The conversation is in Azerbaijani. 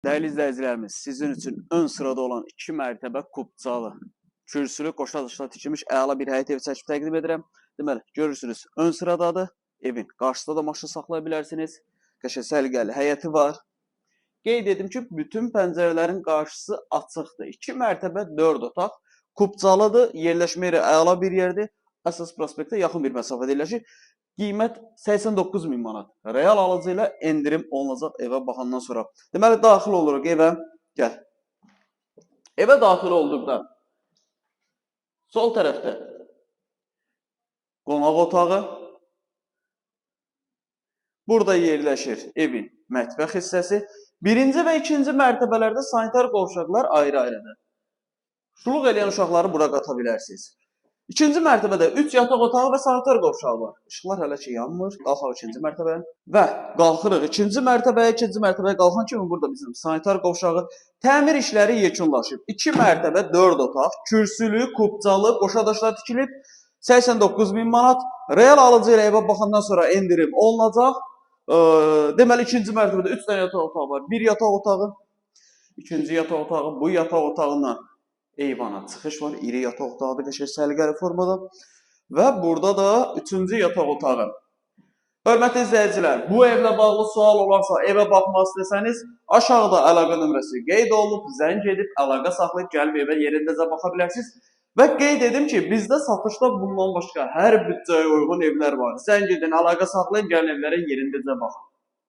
Değerli izləyicilərimiz, sizin üçün ön sırada olan 2 mərtəbə kubcalı, kürsülü, qoşa-qoşa tikilmiş əla bir həyət evi çəkib təqdim edirəm. Deməli, görürsünüz, ön sıradadır. Evin qarşısında da maşın saxlaya bilərsiniz. Qəşəng səliqəli həyəti var. Qeyd edim ki, bütün pəncərələrin qarşısı açıqdır. 2 mərtəbə 4 otaq. Kubcalıdır, yerləşmə yeri əla bir yerdir. Əsas prospektə yaxın bir məsafədə yerləşir. Qiymət 89.000 manat. Real alıcı ilə endirim olunacaq evə baxandan sonra. Deməli, daxil oluruq evə. Gəl. Evə daxil olduqda sol tərəfdə qonaq otağı. Burada yerləşir evin mətbəx hissəsi. Birinci və ikinci mərtəbələrdə sanitar qovşaqlar ayrı-ayrıdır. Şuluq eləyən uşaqları bura qata bilərsiniz. İkinci mərtəbədə 3 yataq otağı və sanitar qovşağı var. İşıqlar hələ ki yanmır. Qalxaq ikinci mərtəbəyə. Və qalxırıq ikinci mərtəbəyə. İkinci mərtəbəyə qalxan kimi burada bizim sanitar qovşağı. Təmir işləri yekunlaşıb. 2 mərtəbə 4 otaq. Kürsülü, kubcalı, qoşa-qoşa tikilib. 89.000 manat. Real alıcı ilə evə baxandan sonra endirim olunacaq. Deməli ikinci mərtəbədə 3 dənə yataq otağı var. Bir yataq otağı. İkinci yataq otağı. Bu yataq otağından eyvana çıxış var. İri yataq otağıdır, qəşəng səliqəli formada. Və burada da 3-cü yataq otağı. Hörmətli izləyicilər, bu evlə bağlı sual olarsa, evə baxmaq istəsəniz, aşağıda əlaqə nömrəsi qeyd olunub, zəng edib, əlaqə saxlayıb gəlib evə yerindəcə baxa bilərsiniz. Və qeyd edim ki, bizdə satışda bundan başqa hər büdcəyə uyğun evlər var. Zəng edin, əlaqə saxlayın, gəlin evlərə yerindəcə baxın.